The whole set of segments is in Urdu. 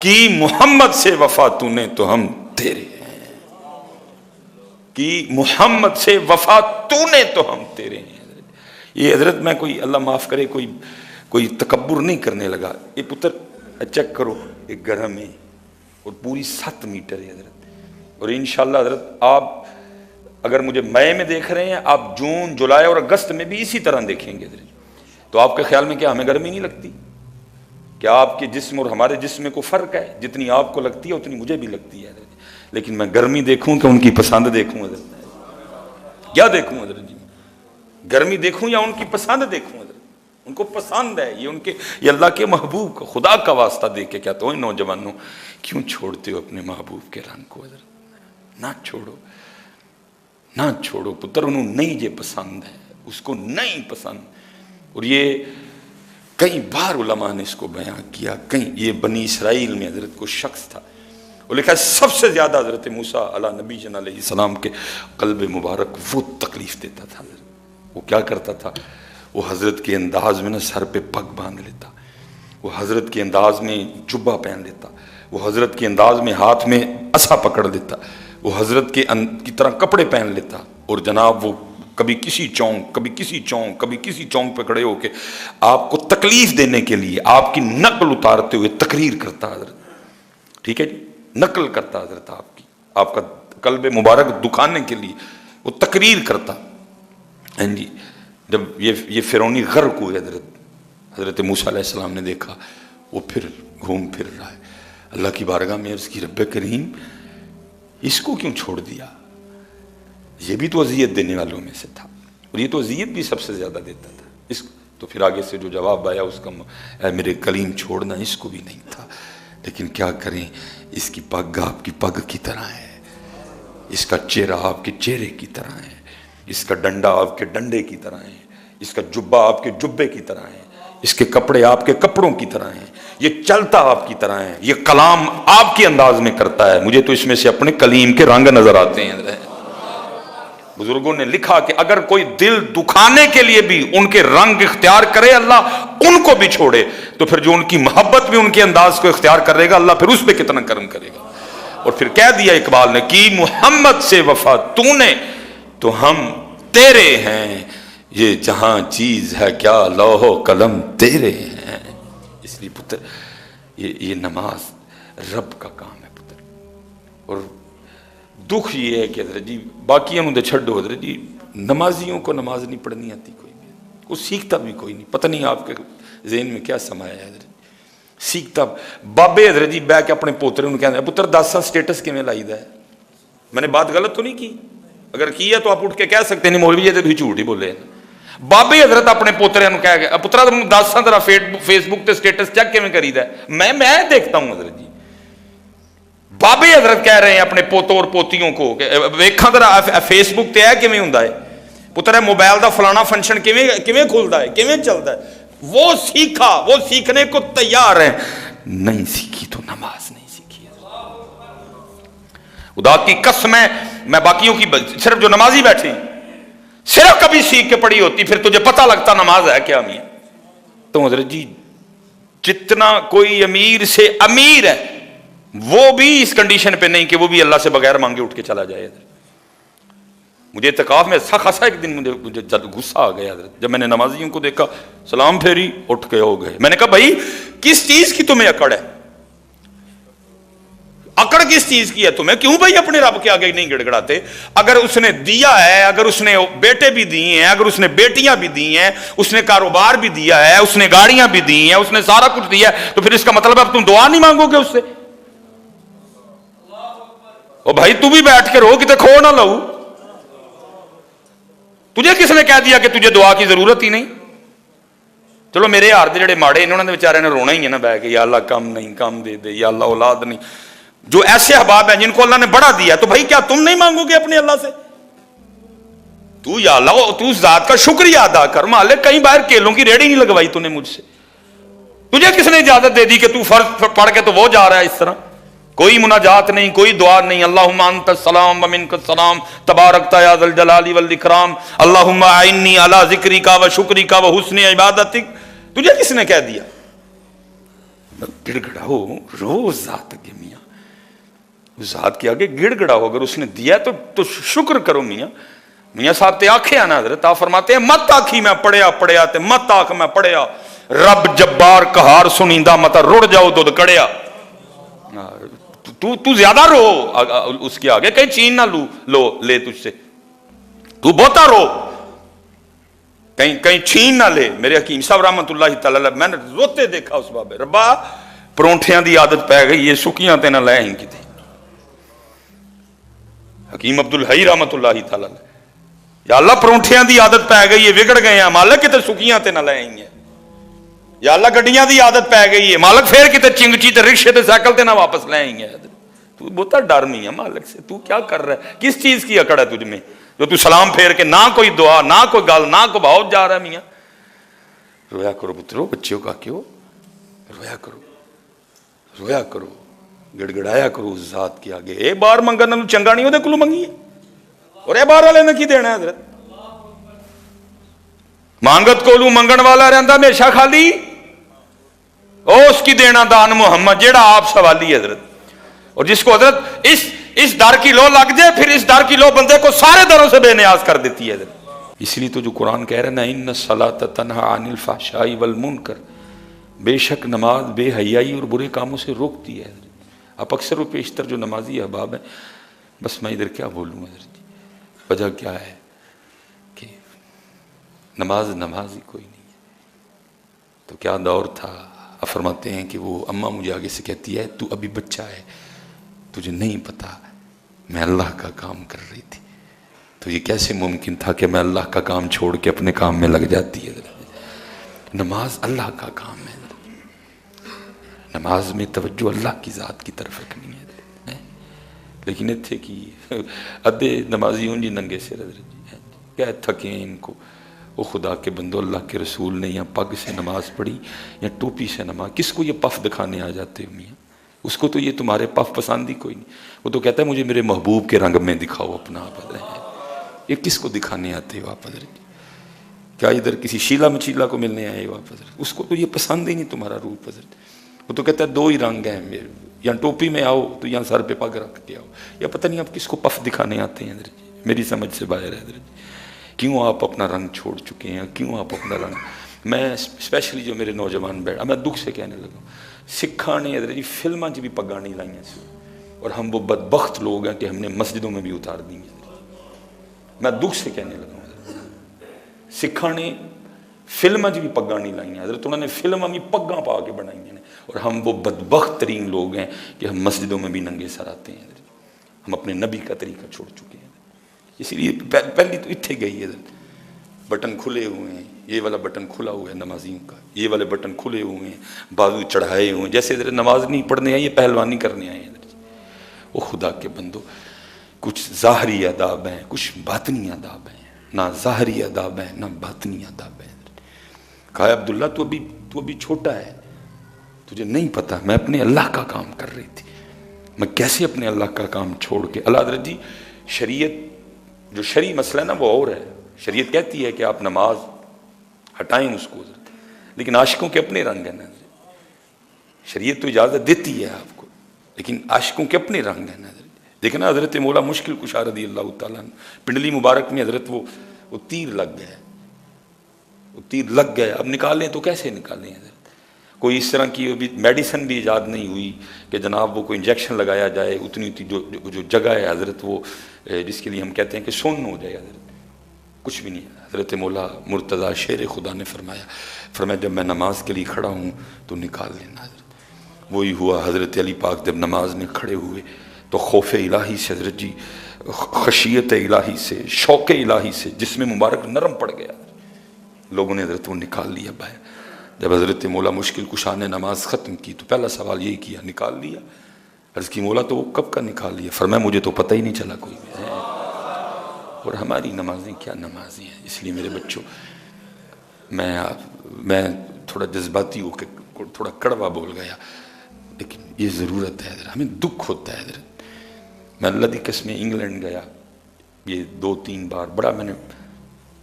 کی محمد سے وفا تو نے تو ہم تیرے ہیں، کی محمد سے وفا تو نے تو ہم تیرے ہیں۔ یہ حضرت میں کوئی اللہ معاف کرے کوئی تکبر نہیں کرنے لگا، یہ پتر چیک کرو، ایک گھر میں اور پوری 7 میٹر ہے حضرت، اور انشاءاللہ حضرت آپ اگر مجھے مئی میں دیکھ رہے ہیں، آپ جون جولائی اور اگست میں بھی اسی طرح دیکھیں گے حضرت، تو آپ کے خیال میں کیا ہمیں گرمی نہیں لگتی؟ کیا آپ کے جسم اور ہمارے جسم میں کوئی فرق ہے؟ جتنی آپ کو لگتی ہے اتنی مجھے بھی لگتی ہے حضرت، لیکن میں گرمی دیکھوں کہ ان کی پسند دیکھوں حضرت؟ کیا دیکھوں حضرت جی؟ گرمی دیکھوں یا ان کی پسند دیکھوں حضرت؟ ان کو پسند ہے، یہ اللہ کے محبوب کو خدا کا واسطہ دے کے کہتا ہوں نوجوانوں، کیوں چھوڑتے ہو اپنے محبوب کے رنگ کو حضرت؟ نہ چھوڑو، نہ چھوڑو پتر، انہوں نہیں یہ پسند ہے، اس کو نہیں پسند۔ اور یہ کئی بار علماء نے اس کو بیان کیا، کہیں یہ بنی اسرائیل میں حضرت کو شخص تھا، وہ لکھا ہے سب سے زیادہ حضرت موسیٰ علیہ نبی جن علیہ السلام کے قلب مبارک وہ تکلیف دیتا تھا حضرت۔ وہ کیا کرتا تھا؟ وہ حضرت کے انداز میں سر پہ پگ باندھ لیتا، وہ حضرت کے انداز میں جبہ پہن لیتا، وہ حضرت کے انداز میں ہاتھ میں عصا پکڑ لیتا، وہ حضرت کی طرح کپڑے پہن لیتا، اور جناب وہ کبھی کسی چونک کبھی کسی چونک کبھی کسی چونک پہ کھڑے ہو کے آپ کو تکلیف دینے کے لیے آپ کی نقل اتارتے ہوئے تقریر کرتا حضرت، ٹھیک ہے جی، نقل کرتا حضرت آپ کا قلب مبارک دکھانے کے لیے وہ تقریر کرتا۔ جی جب یہ فرعونی غرق ہوئے حضرت موسیٰ علیہ السلام نے دیکھا وہ پھر گھوم پھر رہا ہے، اللہ کی بارگاہ میں عرض کی رب کریم اس کو کیوں چھوڑ دیا؟ یہ بھی تو اذیت دینے والوں میں سے تھا، اور یہ تو اذیت بھی سب سے زیادہ دیتا تھا اس تو پھر آگے سے جو جواب آیا اس کا اے میرے کلیم چھوڑنا اس کو بھی نہیں تھا، لیکن کیا کریں، اس کی پگ آپ کی پگ کی طرح ہے، اس کا چہرہ آپ کے چہرے کی طرح ہے، اس کا ڈنڈا آپ کے ڈنڈے کی طرح ہے، اس کا جبہ آپ کے جبے کی طرح ہے، اس کے کپڑے آپ کے کپڑوں کی طرح ہیں، یہ چلتا آپ کی طرح ہے، یہ کلام آپ کے انداز میں کرتا ہے، مجھے تو اس میں سے اپنے کلیم کے رنگ نظر آتے ہیں۔ بزرگوں نے لکھا کہ اگر کوئی دل دکھانے کے لیے بھی ان کے رنگ اختیار کرے اللہ ان کو بھی چھوڑے، تو پھر جو ان کی محبت میں ان کے انداز کو اختیار کرے گا اللہ پھر اس پہ کتنا کرم کرے گا۔ اور پھر کہہ دیا اقبال نے کہ محمد سے وفا تو نے تو ہم تیرے ہیں، یہ جہاں چیز ہے کیا لوح و قلم تیرے ہیں۔ اس لیے پتر یہ نماز رب کا کام ہے پتر، اور دکھ یہ ہے کہ حضرت جی باقی ہم چھڈو حضرت جی، نمازیوں کو نماز نہیں پڑھنی آتی، کوئی سیکھتا بھی کوئی نہیں، پتہ نہیں آپ کے ذہن میں کیا سمایا ہے حضرت، سیکھتا بابے حضرت جی بہ کے اپنے پوترے انہوں کہتے ہیں پتر داسا سٹیٹس کیویں لائیدا ہے؟ میں نے بات غلط تو نہیں کی؟ اگر کی ہے تو آپ اٹھ کے کہہ سکتے ہیں مولوی جی تھی جھوٹ ہی بولے ہیں۔ بابے حضرت اپنے پوترے کہہ گئے پترا تم داسا ذرا فیس بک تے سٹیٹس چیک کیویں کریدا ہے؟ میں دیکھتا ہوں حضرت جی۔ بابے حضرت کہہ رہے ہیں اپنے پوتوں اور پوتیوں کو ویکھاں ذرا فیس بک تے ہے کیویں ہوندا ہے پتر، ہے موبائل دا فلانا فنکشن کیویں کھلدا ہے، کیویں چلدا ہے؟ وہ سیکھا، وہ سیکھنے کو تیار ہیں، نہیں سیکھی تو نماز نہیں سیکھی۔ خدا کی قسم ہے میں باقیوں کی صرف جو نمازی بیٹھے صرف کبھی سیکھ کے پڑھی ہوتی پھر تجھے پتہ لگتا نماز ہے کیا میاں۔ تو حضرت جی جتنا کوئی امیر سے امیر ہے وہ بھی اس کنڈیشن پہ نہیں کہ وہ بھی اللہ سے بغیر مانگے اٹھ کے چلا جائے۔ مجھے اعتکاف میں خاصا ایک دن مجھے غصہ آ گیا حضرت، جب میں نے نمازیوں کو دیکھا سلام پھیری اٹھ کے ہو گئے، میں نے کہا بھائی کس چیز کی تمہیں اکڑ ہے؟ اکڑ کس چیز کی ہے تمہیں؟ کیوں بھائی اپنے رب کے آگے نہیں گڑ گڑاتے؟ اگر اس نے دیا ہے، اگر اس نے بیٹے بھی دیے ہیں، اگر اس نے بیٹیاں بھی دی ہیں، اس نے کاروبار بھی دیا ہے، اس نے گاڑیاں بھی دی ہیں، اس نے سارا کچھ دیا ہے، تو پھر اس کا مطلب اب تم دعا نہیں مانگو گے اس سے؟ او بھائی تو بھی بیٹھ کے رو کتے کھو نہ لو، تجھے کس نے کہہ دیا کہ تجھے دعا کی ضرورت ہی نہیں؟ چلو میرے یار دے جڑے ماڑے انہوں نے بیچارے نے رونا ہی ہے نا بہ کے، یا اللہ کم نہیں، کم دے دے، یا اللہ اولاد نہیں۔ جو ایسے احباب ہیں جن کو اللہ نے بڑا دیا تو بھائی کیا تم نہیں مانگو گے اپنے اللہ سے؟ تو یا اللہ تو اس ذات کا شکریہ ادا کر، مالک کہیں باہر کیلوں کی ریڑھی نہیں لگوائی تو نے مجھ سے، تجھے کس نے اجازت دے دی کہ تو فرض پڑھ کے تو وہ جا رہا ہے اس طرح؟ کوئی مناجات نہیں، کوئی دعا نہیں، اللہم انت السلام ومنک السلام تبارکت یا ذا الجلال والاکرام اللہم اعنی علی ذکرک و شکرک و حسن عبادتک، تجھے کس نے کہہ دیا؟ گڑ گڑاؤ روز ذات کے میاں، اس ذات کے آگے گڑ گڑاؤ، اگر اس نے دیا تو شکر کرو میاں۔ میاں صاحب تے آنکھیں آنا حضرت، آپ فرماتے ہیں مت آنکھی میں پڑیا تے مت آنکھ میں پڑیا، رب جبار قہار سنیندہ متا رڑ جاؤ دودھ کڑیا۔ تو زیادہ رو اس کے آگے، کہیں چین نہ لے تجھ سے، تو بہتا رو، کہیں چھین نہ لے۔ میرے حکیم صاحب رحمت اللہ تعالی، میں نے روتے دیکھا اس بابے، ربا پرونٹھیاں دی عادت پہ گئی، یہ سکیاں تے نہ لے ہی کی تھی۔ حکیم عبدالحی رحمت اللہ تعالی، یا اللہ پرونٹھیاں دی عادت پہ گئی ہے، وگڑ گئے ہیں مالک، کتے سکیاں تے نہ لے ہی ہیں۔ یا اللہ گڈیاں دی عادت پہ گئی ہے مالک، پھر کتے چنگچی تے رکشے تے سائیکل تے نہ واپس لے ہی ہیں۔ تو بہت ڈر نہیں ہے مالک سے، تو کیا کر رہا ہے؟ کس چیز کی اکڑ ہے تجھ میں جو تو سلام پھیر کے نہ کوئی دعا، نہ کوئی گل، نہ کوئی بہت جا رہا ہے؟ میاں رویا کرو پترو، بچیوں کا کیوں رویا کرو، رویا کرو، گڑ گڑایا کرو اس ذات کے آگے۔ اے بار منگن نو چنگا نہیں ہوتے کلو منگی ہے، اور اے بار والے نے کی دینا ہے حضرت؟ مانگت کولو منگن والا رہندا ہمیشہ خالی، او اس کی دینا دان محمد جیڑا آپ سوالی حضرت۔ اور جس کو حضرت اس در کی لو لگ جائے، پھر اس در کی لو بندے کو سارے دروں سے بے نیاز کر دیتی ہے حضرت۔ اس لیے تو جو قرآن کہہ رہا ہے نا، ان الصلاۃ تنہی عن الفحشاء والمنکر، بے شک نماز بے حیائی اور برے کاموں سے روکتی ہے حضرت۔ آپ اکثر و پیشتر جو نمازی احباب ہیں، بس میں ادھر کیا بولوں حضرت جی، وجہ کیا ہے کہ نماز ہی کوئی نہیں ہے۔ تو کیا دور تھا، آپ فرماتے ہیں کہ وہ اماں مجھے آگے سے کہتی ہے، تو ابھی بچہ ہے، تجھے نہیں پتا میں اللہ کا کام کر رہی تھی۔ تو یہ کیسے ممکن تھا کہ میں اللہ کا کام چھوڑ کے اپنے کام میں لگ جاتی ہے؟ نماز اللہ کا کام ہے، نماز میں توجہ اللہ کی ذات کی طرف رکھنی ہے۔ لیکن اتھے کی ادھے نمازی ہوں جی ننگے سے حضرت جی، کیا تھکیں ان کو۔ وہ خدا کے بندو، اللہ کے رسول نے یا پگ سے نماز پڑھی یا ٹوپی سے نماز، کس کو یہ پف دکھانے آ جاتے ہو میاں؟ اس کو تو یہ تمہارے پف پسند ہی کوئی نہیں، وہ تو کہتا ہے مجھے میرے محبوب کے رنگ میں دکھاؤ اپنا آپ حضرت۔ یہ کس کو دکھانے آتے ہو آپ حضرت؟ کیا ادھر کسی شیلا مچیلا کو ملنے آئے ہو آپ حضرت؟ اس کو تو یہ پسند ہی نہیں تمہارا روپ حضرت۔ وہ تو کہتا ہے دو ہی رنگ ہیں میرے، یا ٹوپی میں آؤ تو یا سر پہ پگ رکھ کے آؤ، یا پتہ نہیں آپ کس کو پف دکھانے آتے ہیں حضرت جی، میری سمجھ سے باہر ہے حضرت جی۔ کیوں آپ اپنا رنگ چھوڑ چکے ہیں؟ کیوں آپ اپنا رنگ؟ میں اسپیشلی جو میرے نوجوان بیٹھا، میں دکھ سے کہنے لگا، سکھاں نے حضرت جی فلماں چ بھی پگاں نہیں لائیاں سی، اور ہم وہ بدبخت لوگ ہیں کہ ہم نے مسجدوں میں بھی اتار دی ہیں۔ میں دکھ سے کہنے لگا حضرت، سکھاں نے فلماں چ بھی پگاں نہیں لائیاں حضرت، انہوں نے فلماں بھی پگاں پا کے بنائی ہیں، اور ہم وہ بدبخت ترین لوگ ہیں کہ ہم مسجدوں میں بھی ننگے سر آتے ہیں حضرت۔ ہم اپنے نبی کا طریقہ چھوڑ چکے ہیں، اسی لیے پہلی تو اتھے گئی ہے، بٹن کھلے ہوئے ہیں، یہ والا بٹن کھلا ہوا ہے نمازیوں کا، یہ والے بٹن کھلے ہوئے ہیں، بازو چڑھائے ہوئے ہیں، جیسے ادھر نماز نہیں پڑھنے آئے، یہ پہلوانی کرنے آئے ہیں۔ وہ خدا کے بندو، کچھ ظاہری آداب ہیں، کچھ باطنی آداب ہیں، نہ ظاہری آداب ہیں نہ باطنی آداب ہیں۔ کہا عبداللہ تو ابھی چھوٹا ہے، تجھے نہیں پتا میں اپنے اللہ کا کام کر رہی تھی، میں کیسے اپنے اللہ کا کام چھوڑ کے۔ اللہ حضرت جی شریعت جو شرعی مسئلہ ہے نا وہ اور ہے، شریعت کہتی ہے کہ آپ نماز ہٹائیں اس کو، لیکن عاشقوں کے اپنے رنگ ہیں نا، شریعت تو اجازت دیتی ہے آپ کو، لیکن عاشقوں کے اپنے رنگ ہیں نا۔ دیکھنا حضرت مولا مشکل کشا رضی اللہ تعالیٰ پنڈلی مبارک میں حضرت وہ تیر لگ گیا، وہ تیر لگ گیا، اب نکالیں تو کیسے نکالیں حضرت؟ کوئی اس طرح کی میڈیسن بھی ایجاد نہیں ہوئی کہ جناب وہ کوئی انجیکشن لگایا جائے، اتنی جو جگہ ہے حضرت وہ جس کے لیے ہم کہتے ہیں کہ سن ہو جائے حضرت، کچھ بھی نہیں ہے۔ حضرت مولا مرتضیٰ شیر خدا نے فرمایا جب میں نماز کے لیے کھڑا ہوں تو نکال لینا حضرت۔ وہی ہوا، حضرت علی پاک جب نماز میں کھڑے ہوئے تو خوف الہی سے حضرت جی، خشیت الہی سے، شوق الہی سے جسم مبارک نرم پڑ گیا، لوگوں نے حضرت وہ نکال لیا باہر۔ جب حضرت مولا مشکل کشا نے نماز ختم کی تو پہلا سوال یہی کیا، نکال لیا؟ عرض کی مولا تو وہ کب کا نکال لیا؟ فرمایا مجھے تو پتہ ہی نہیں چلا کوئی بھی ہے۔ اور ہماری نمازیں کیا نمازیں ہیں! اس لیے میرے بچوں، میں تھوڑا جذباتی ہو کے تھوڑا کڑوا بول گیا، لیکن یہ ضرورت ہے حضرت، ہمیں دکھ ہوتا ہے حضرت۔ میں اللہ دی قسم انگلینڈ گیا یہ 2-3 بار، بڑا میں نے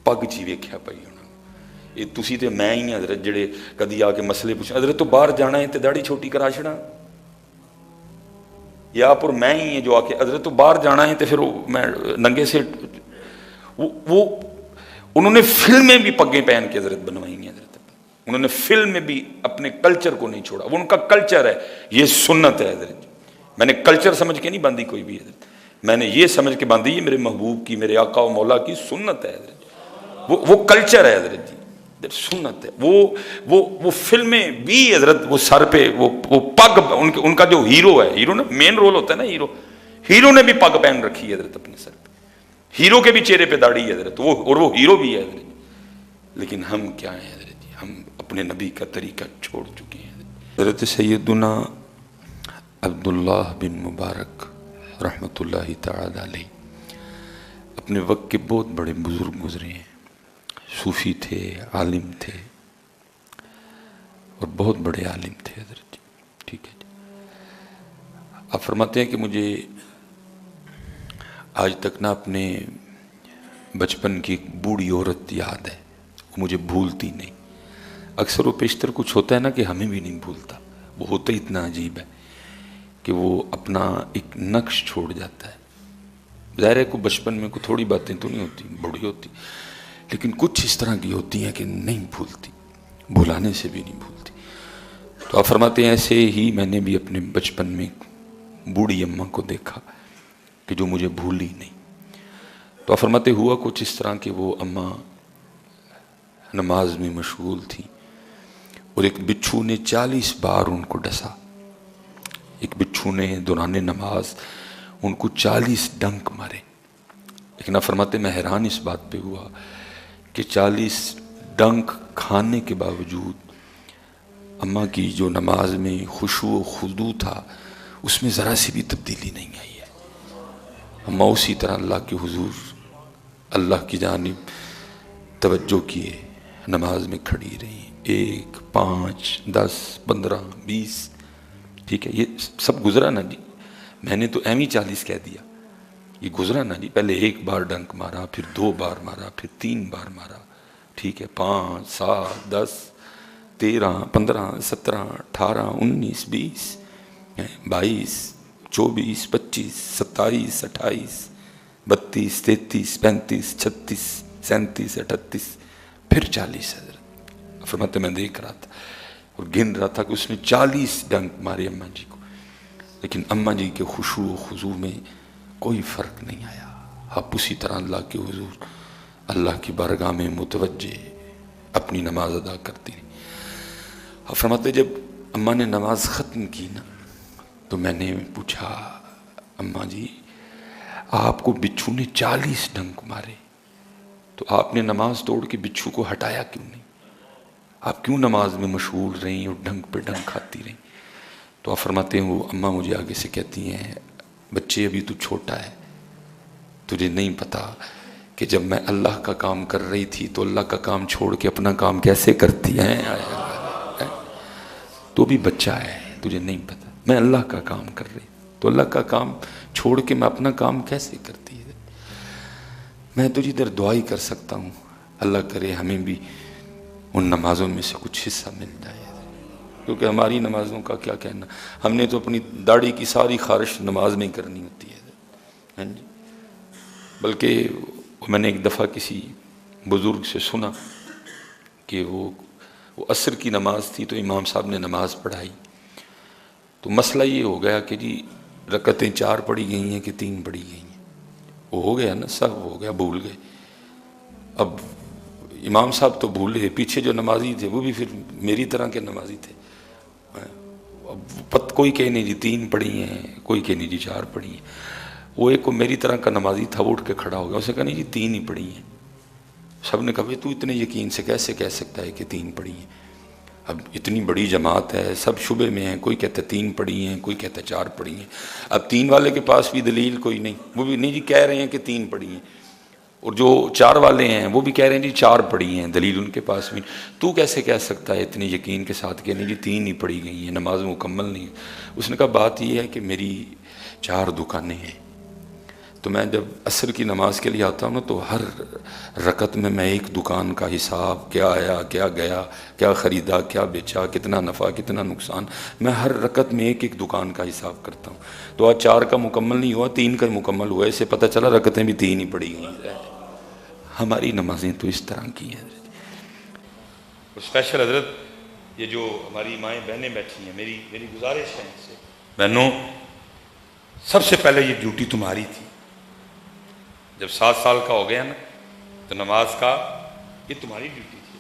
پگ چی ویکھیا پئی ہونا، یہ تسی تے میں ہی ہیں حضرت جڑے کدی آ کے مسئلے پوچھیں حضرت تو باہر جانا ہے تے داڑھی چھوٹی کرا چھڑا، یا آپ اور میں ہی ہیں جو آ کے حضرت تو باہر جانا ہے تے پھر میں ننگے سے وہ انہوں نے فلمیں بھی پگیں پہن کے حضرت بنوائی ہیں حضرت، انہوں نے فلم میں بھی اپنے کلچر کو نہیں چھوڑا، وہ ان کا کلچر ہے، یہ سنت ہے حضرت۔ میں نے کلچر سمجھ کے نہیں باندھی کوئی بھی حضرت، میں نے یہ سمجھ کے باندھی یہ میرے محبوب کی، میرے آقا و مولا کی سنت ہے حضرت، وہ کلچر ہے حضرت جی، سنت ہے۔ وہ فلمیں بھی حضرت وہ سر پہ وہ پگ ان کا جو ہیرو ہے، ہیرو نا مین رول ہوتا ہے نا، ہیرو نے بھی پگ پہن رکھی ہے حضرت اپنے سر پہ، ہیرو کے بھی چہرے پہ داڑھی ہے حضرت، اور وہ ہیرو بھی ہے حضرت۔ لیکن ہم کیا ہیں حضرت جی، ہم اپنے نبی کا طریقہ چھوڑ چکے ہیں حضرت۔ سیدنا عبداللہ بن مبارک رحمۃ اللہ تعالی علیہ اپنے وقت کے بہت بڑے بزرگ گزرے ہیں، صوفی تھے، عالم تھے، اور بہت بڑے عالم تھے حضرت جی، ٹھیک ہے جی۔ آپ فرماتے ہیں کہ مجھے آج تک نہ اپنے بچپن کی ایک بوڑھی عورت یاد ہے، وہ مجھے بھولتی نہیں۔ اکثر و بیشتر کچھ ہوتا ہے نا کہ ہمیں بھی نہیں بھولتا، وہ ہوتا ہی اتنا عجیب ہے کہ وہ اپنا ایک نقش چھوڑ جاتا ہے۔ ظاہر ہے کہ بچپن میں کوئی تھوڑی باتیں تو نہیں ہوتی، بڑی ہوتی، لیکن کچھ اس طرح کی ہوتی ہیں کہ نہیں بھولتی، بھلانے سے بھی نہیں بھولتی۔ تو آپ فرماتے ہیں ایسے ہی میں نے بھی اپنے بچپن میں بوڑھی اماں کو دیکھا کہ جو مجھے بھولی نہیں۔ تو آپ فرماتے ہوا کچھ اس طرح کہ وہ اماں نماز میں مشغول تھی اور ایک بچھو نے 40 بار ان کو ڈسا، ایک بچھو نے دوران نماز ان کو 40 ڈنک مارے۔ لیکن آپ فرماتے میں حیران اس بات پہ ہوا کہ 40 ڈنک کھانے کے باوجود اماں کی جو نماز میں خشوع و خضوع تھا اس میں ذرا سی بھی تبدیلی نہیں آئی ہے۔ اماں اسی طرح اللہ کے حضور، اللہ کی جانب توجہ کیے نماز میں کھڑی رہی، 1 5 10 15 20، ٹھیک ہے، یہ سب گزرا نا جی، میں نے تو ایویں 40 کہہ دیا، یہ گزرا نا جی، پہلے 1 بار ڈنک مارا، پھر 2 بار مارا، پھر 3 بار مارا، ٹھیک ہے، 5 7 10 13 15 17 18 19 20 22 24 25 27 28 32 33 35 36 37 38 پھر 40 حضرت۔ فرماتے میں دیکھ رہا تھا اور گن رہا تھا کہ اس نے 40 ڈنک مارے اماں جی کو، لیکن اماں جی کے خشوع و خضوع میں کوئی فرق نہیں آیا۔ آپ اسی طرح اللہ کے حضور، اللہ کی بارگاہ میں متوجہ اپنی نماز ادا کرتی رہی۔ آپ فرماتے جب اماں نے نماز ختم کی نا تو میں نے پوچھا اماں جی آپ کو بچھو نے 40 ڈنک مارے تو آپ نے نماز توڑ کے بچھو کو ہٹایا کیوں نہیں؟ آپ کیوں نماز میں مشغول رہیں اور ڈنک پہ ڈنک کھاتی رہیں؟ تو آپ فرماتے ہیں وہ اماں مجھے آگے سے کہتی ہیں بچے ابھی تو چھوٹا ہے، تجھے نہیں پتا کہ جب میں اللہ کا کام کر رہی تھی تو اللہ کا کام چھوڑ کے اپنا کام کیسے کرتی ہیں، تو بھی بچہ ہے، تجھے نہیں پتا میں اللہ کا کام کر رہی تو اللہ کا کام چھوڑ کے میں اپنا کام کیسے کرتی ہے۔ میں تجھے ادھر دعا ہی کر سکتا ہوں، اللہ کرے ہمیں بھی ان نمازوں میں سے کچھ حصہ مل جائے، کیونکہ ہماری نمازوں کا کیا کہنا، ہم نے تو اپنی داڑھی کی ساری خارش نماز میں کرنی ہوتی ہے، ہاں جی۔ بلکہ میں نے ایک دفعہ کسی بزرگ سے سنا کہ وہ عصر کی نماز تھی تو امام صاحب نے نماز پڑھائی تو مسئلہ یہ ہو گیا کہ جی رکعتیں 4 پڑھی گئی ہیں کہ 3 پڑھی گئی ہیں، وہ ہو گیا نا، سب ہو گیا، بھول گئے۔ اب امام صاحب تو بھولے، پیچھے جو نمازی تھے وہ بھی پھر میری طرح کے نمازی تھے، اب کوئی کہے نہیں جی 3 پڑھی ہیں، کوئی کہے نہیں جی 4 پڑھی ہیں۔ وہ ایک کو میری طرح کا نمازی تھا، وہ اٹھ کے کھڑا ہو گیا، اسے کہا نہیں جی 3 ہی پڑھی ہیں۔ سب نے کہا تو اتنے یقین سے کیسے کہہ سکتا ہے کہ 3 پڑھی ہیں؟ اب اتنی بڑی جماعت ہے، سب شبے میں ہیں، کوئی کہتا ہے 3 پڑھی ہیں، کوئی کہتا ہے 4 پڑھی ہیں۔ اب 3 والے کے پاس بھی دلیل کوئی نہیں، وہ بھی نہیں جی کہہ رہے ہیں کہ 3 پڑھی ہیں، اور جو 4 والے ہیں وہ بھی کہہ رہے ہیں جی 4 پڑھی ہیں، دلیل ان کے پاس بھی۔ تو کیسے کہہ سکتا ہے اتنے یقین کے ساتھ کہ نہیں جی 3 ہی پڑھی گئی ہیں، نماز مکمل نہیں؟ اس نے کہا بات یہ ہے کہ میری 4 دکانیں ہیں، تو میں جب عصر کی نماز کے لیے آتا ہوں نا تو ہر رکعت میں ایک دکان کا حساب، کیا آیا کیا گیا، کیا خریدا کیا بیچا، کتنا نفع کتنا نقصان، میں ہر رکعت میں ایک ایک دکان کا حساب کرتا ہوں. تو آج 4 کا مکمل نہیں ہوا، 3 کا مکمل ہوا. اسے پتہ چلا رکعتیں بھی 3 ہی پڑی ہوئی ہیں. ہماری نمازیں تو اس طرح کی ہیں. اسپیشل حضرت یہ جو ہماری مائیں بہنیں بیٹھی ہیں، میری گزارش ہے ان سے، بہنوں سب سے پہلے یہ ڈیوٹی تمہاری تھی. جب 7 سال کا ہو گیا نا تو نماز کا یہ تمہاری ڈیوٹی تھی.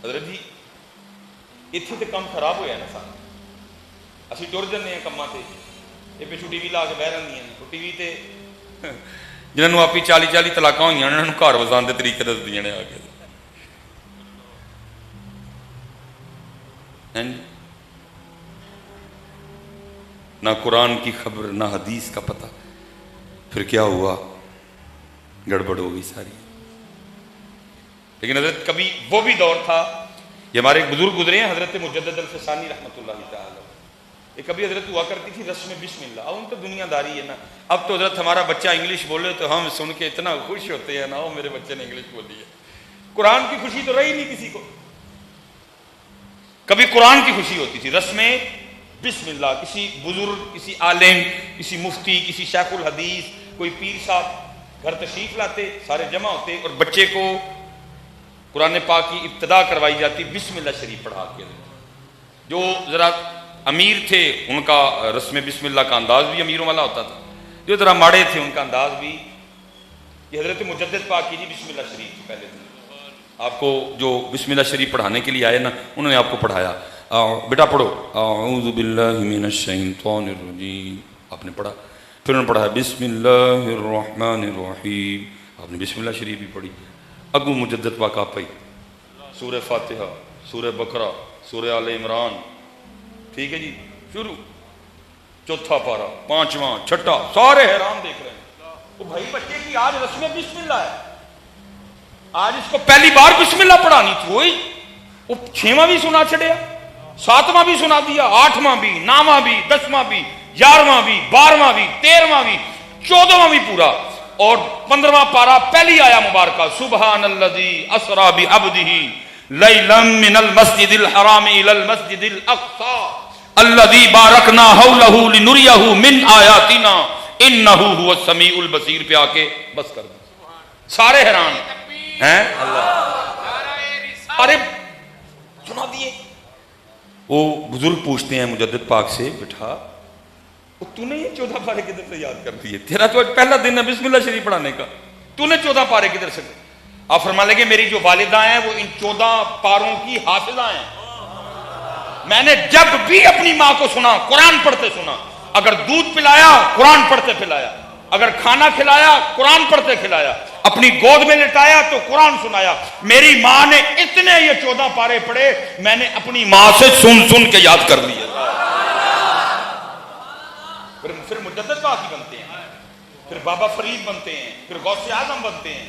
حضرت جی اتنے تو کام خراب ہوا نا سارا، اسی ٹر جانے کاماں سے، یہ پچھو ٹی وی لا کے بہ رہی ہیں. ٹی وی تے جنہوں آپ 40 طلاق ہوئی ہیں انہوں نے گھر وسان کے طریقے دس دیا نے آ کے. نہ قرآن کی خبر نہ حدیث کا پتہ. پھر کیا ہوا؟ گڑبڑ ہو گئی ساری. لیکن حضرت کبھی وہ بھی دور تھا، یہ ہمارے ایک بزرگ گزرے ہیں حضرت مجدد الفسانی رحمۃ اللہ تعالی، یہ کبھی حضرت ہوا کرتی تھی رسم بسم اللہ. اب ان تو دنیا داری ہے نا. اب تو حضرت ہمارا بچہ انگلش بولے تو ہم سن کے اتنا خوش ہوتے ہیں نا، وہ میرے بچے نے انگلش بولی ہے. قرآن کی خوشی تو رہی نہیں کسی کو. کبھی قرآن کی خوشی ہوتی تھی، رسم بسم اللہ. کسی بزرگ، کسی عالم، کسی مفتی، کسی شیخ الحدیث، کوئی پیر صاحب گھر تشریف لاتے، سارے جمع ہوتے اور بچے کو قرآن پاک کی ابتدا کروائی جاتی بسم اللہ شریف پڑھا کے. جو ذرا امیر تھے ان کا رسم بسم اللہ کا انداز بھی امیروں والا ہوتا تھا، جو ذرا ماڑے تھے ان کا انداز بھی. یہ حضرت مجدد پاک کی جی بسم اللہ شریف کی پہلے دن آپ کو جو بسم اللہ شریف پڑھانے کے لیے آئے نا انہوں نے آپ کو پڑھایا. بیٹا پڑھو اعوذ باللہ من الشیطان الرجیم، آپ نے پڑھا. پھر انہوں نے پڑھا بسم اللہ الرحمن الرحیم، آپ نے بسم اللہ شریف بھی پڑھی. اگو مجدد پاک آپ پڑھی سورہ فاتحہ، سورہ بقرہ، سورہ آل عمران. ٹھیک ہے جی، شروع. چوتھا پارہ، پانچواں، چھٹا، سارے حیران دیکھ رہے ہیں. وہ بھائی بچے کی آج رسم بسم اللہ ہے، آج اس کو پہلی بار بسم اللہ پڑھانی تھی. وہی وہ 6واں بھی سنا چھڑیا، 7واں بھی سنا دیا، 8واں بھی، 9واں بھی، 10واں بھی، 11واں بھی، 12واں بھی، 13واں بھی، 14واں بھی پورا. اور 15واں پارہ پہلی آیا مبارکہ سبحان الذی اسری بعبدہ لیلا من المسجد الحرام الی المسجد الاقصی الذی بارکنا حولہ لنریہ من آیاتنا انہ هو السمیع البصیر پہ آ کے بس کر دیں. سارے حیران ہیں. اللہ ارے سنا دیے. وہ بزرگ پوچھتے ہیں مجدد پاک سے، بیٹا تو نے یہ 14 پارے کدھر سے یاد کر دیے؟ تیرا تو پہلا دن ہے بسم اللہ شریف پڑھانے کا، تو نے 14 پارے کدھر سے؟ آپ فرما لیں گے میری جو والدہ ہیں وہ ان 14 پاروں کی حافظہ ہیں. میں نے جب بھی اپنی ماں کو سنا قرآن پڑھتے سنا. اگر دودھ پلایا قرآن پڑھتے پلایا، اگر کھانا کھلایا قرآن پڑھتے کھلایا، اپنی گود میں لٹایا تو قرآن سنایا. میری ماں نے اتنے یہ 14 پارے پڑھے میں نے اپنی ماں سے سن سن کے یاد کر لیے. پھر مجدد پاک ہی بنتے ہیں، پھر بابا فرید بنتے ہیں، پھر غوث اعظم بنتے ہیں.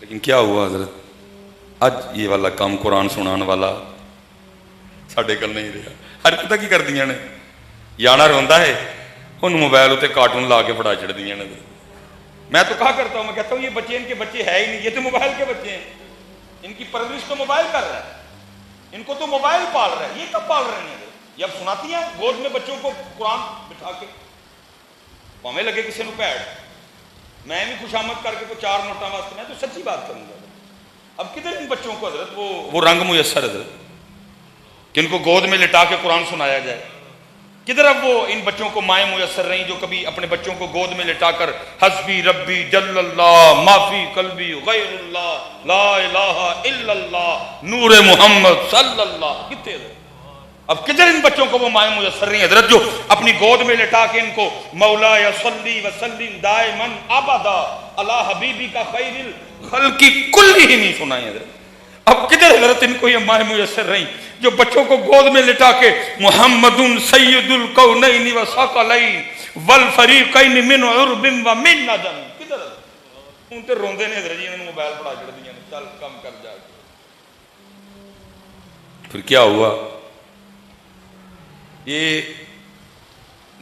لیکن کیا ہوا حضرت؟ اج یہ والا کام قرآن سنان والا ساڈے کل نہیں رہا. حرکتیں کی کر دیا نے، یانا روندا ہے ان موبائل اتنے کارٹون لا کے پڑھا چڑھ دیا نے. میں تو کہا کرتا ہوں، میں کہتا ہوں یہ بچے ان کے بچے ہے ہی نہیں، یہ تو موبائل کے بچے ہیں. ان کی پرورش تو موبائل کر رہا ہے، ان کو تو موبائل پال رہا ہے. یہ کب پال رہے ہیں؟ یہ اب سناتی ہیں گود میں بچوں کو قرآن بٹھا کے، پاویں لگے کسی نے پیڑ. میں بھی خوشامد کر کے تو 4 نوٹاں واسطے میں تو سچی بات کروں گا. اب کدھر ان بچوں کو حضرت وہ رنگ میسر حضرت کہ ان کو گود میں لٹا کے قرآن سنایا جائے؟ کدھر اب وہ ان بچوں کو مائیں میسر رہیں جو کبھی اپنے بچوں کو گود میں لٹا کر حسبی ربی جل اللہ ما فی قلبی غیر اللہ لا الہ الا اللہ نور محمد صلی اللہ. کتنے اب کدھر ان بچوں کو وہ مائیں میسر رہی ہیں حضرت جو اپنی گود میں لٹا کے ان کو مولا صلی وسلم دائما ابدا علی حبیبی کا خیر الخلق کلہم نہیں سنائیں حضرت. اب کدھر حضرت ان کو یہ مائیں میسر رہی جو بچوں کو گود میں لٹا کے محمد سید الکونین والثقلین والفریقین من عرب ومن ندم. کدھر ان تے روندے نے حضرت جی انہوں نے موبائل پڑھا چڑھ دیا. چل کم کر جا. پھر کیا ہوا؟ یہ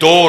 2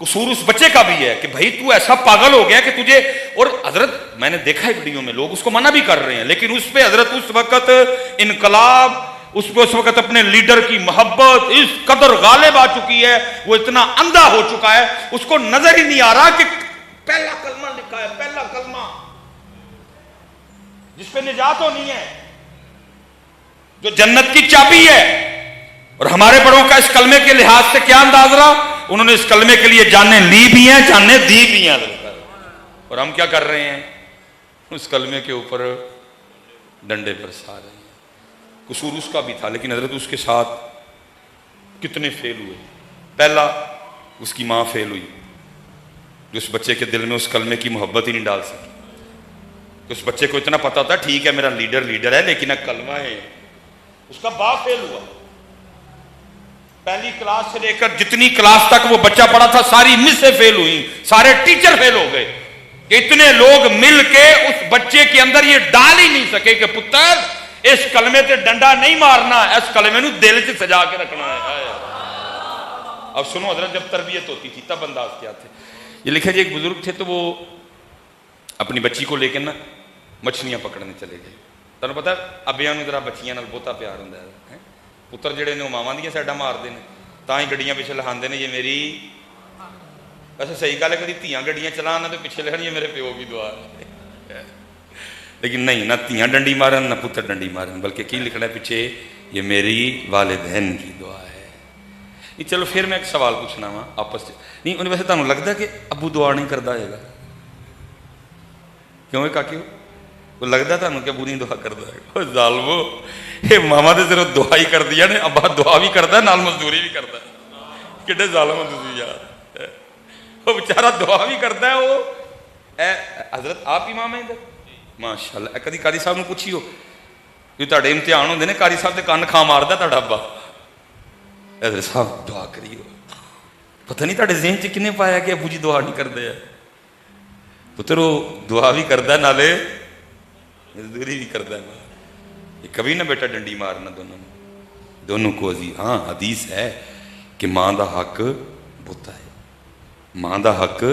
قصور اس بچے کا بھی ہے کہ بھائی تو ایسا پاگل ہو گیا کہ تجھے، اور حضرت میں نے دیکھا ہے ویڈیو میں لوگ اس کو منع بھی کر رہے ہیں، لیکن اس پہ حضرت اس وقت انقلاب، اس پہ اس وقت اپنے لیڈر کی محبت اس قدر غالب آ چکی ہے، وہ اتنا اندھا ہو چکا ہے، اس کو نظر ہی نہیں آ رہا کہ پہلا کلمہ لکھا ہے، پہلا کلمہ جس پہ نجات ہونی ہے، جو جنت کی چابی ہے۔ اور ہمارے بڑوں کا اس کلمے کے لحاظ سے کیا انداز رہا؟ انہوں نے اس کلمے کے لیے جانیں لی بھی ہیں، جانیں دی بھی ہیں، اور ہم کیا کر رہے ہیں؟ اس کلمے کے اوپر ڈنڈے برسا رہے ہیں۔ قصور اس کا بھی تھا، لیکن حضرت اس کے ساتھ کتنے فیل ہوئے۔ پہلا، اس کی ماں فیل ہوئی، جو اس بچے کے دل میں اس کلمے کی محبت ہی نہیں ڈال سکی۔ اس بچے کو اتنا پتا تھا ٹھیک ہے میرا لیڈر ہے، لیکن اب کلمہ ہے۔ اس کا باپ فیل ہوا، پہلی کلاس سے لے کر جتنی کلاس تک وہ بچہ پڑھا تھا ساری مس سے فیل ہوئی، سارے ٹیچر فیل ہو گئے، کہ اتنے لوگ مل کے اس بچے کے اندر یہ ڈال ہی نہیں سکے کہ پتر اس کلمے سے ڈنڈا نہیں مارنا، اس کلمے نو دل سے سجا کے رکھنا ہے۔ اب سنو حضرت، جب تربیت ہوتی تھی تب انداز کیا تھے۔ یہ لکھا جی ایک بزرگ تھے تو وہ اپنی بچی کو لے کے نا مچھلیاں پکڑنے چلے گئے۔ تمہیں پتا ابیاں نو ذرا بچیاں نال بہتا پیار ہوندا ہے، پتر جڑے نے وہ ماواں دیاں سائڈاں مارتے ہیں، تاں ہی گڈیاں پیچھے لہاندے نے یہ میری، ویسے صحیح گل ہے کدی تیاں گڈیاں چلانا تو پیچھے لکھن یہ میرے پیو کی دعا ہے، لیکن نہیں، نہ تیاں ڈنڈی مارن نہ پتر ڈنڈی مارن، بلکہ کی لکھنا ہے پیچھے یہ میری والدین کی دعا ہے۔ نہیں چلو پھر میں ایک سوال پوچھنا وا آپس سے، نہیں انہیں ویسے تمہیں لگتا ہے کہ ابو دعا نہیں کرتا ہے گا؟ کیوں کاکی وہ لگتا تمہیں کہ ابو نہیں دعا کرتا ہے؟ ظالمو، یہ ماما تو صرف دعا ہی کر دیا نے، ابا دعا بھی کرتا ہے نال مزدوری بھی کرتا ہے، کڈے ظالم ہو تسی یار، وہ بیچارہ دعا بھی کرتا ہے۔ وہ حضرت آپ امام ہیں ادھر ماشاء اللہ، کدی قاری صاحب نے پوچھی ہو جو تھوڑے امتحان ہوندے نے قاری صاحب تے کان کھا ماردا تہاڈا ابا، حضرت صاحب دعا کریو، پتہ نہیں تہاڈے ذہن چ کنے پایا کہ ابو جی دعا نہیں کرتے ہیں؟ پتر وہ دعا بھی کرتا ہے نالے مزدوری بھی کرتا ہے، یہ کبھی نہ بیٹا ڈنڈی مارنا دونوں کو عزیز۔ ہاں حدیث ہے کہ ماں دا حق بہتا ہے، ماں دا حق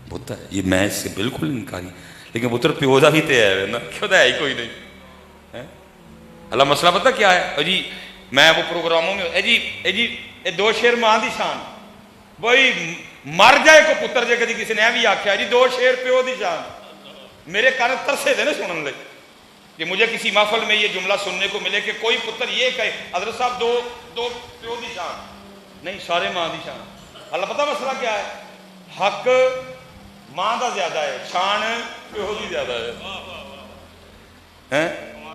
بہتا ہے، یہ میں اس سے بالکل انکاری، لیکن پتر پیو دا بھی تے ہے نا، کیوں ہے ہی کوئی نہیں۔ اللہ مسئلہ پتہ کیا ہے جی؟ میں وہ پروگراموں میں اے دو شیر ماں دی شان، بھائی مر جائے کو پتر جے کدی کسی نے بھی آکھیا جی دو شیر پیو دی شان، میرے کان ترسے دے نا سنن لے کہ مجھے کسی محفل میں یہ جملہ سننے کو ملے کہ کوئی پتر یہ کہے حضرت صاحب دو پیو دی شان، نہیں سارے ماں دی شان۔ اللہ پتہ مسئلہ کیا ہے؟ حق ماں دا زیادہ ہے، شان پیو دی زیادہ ہے۔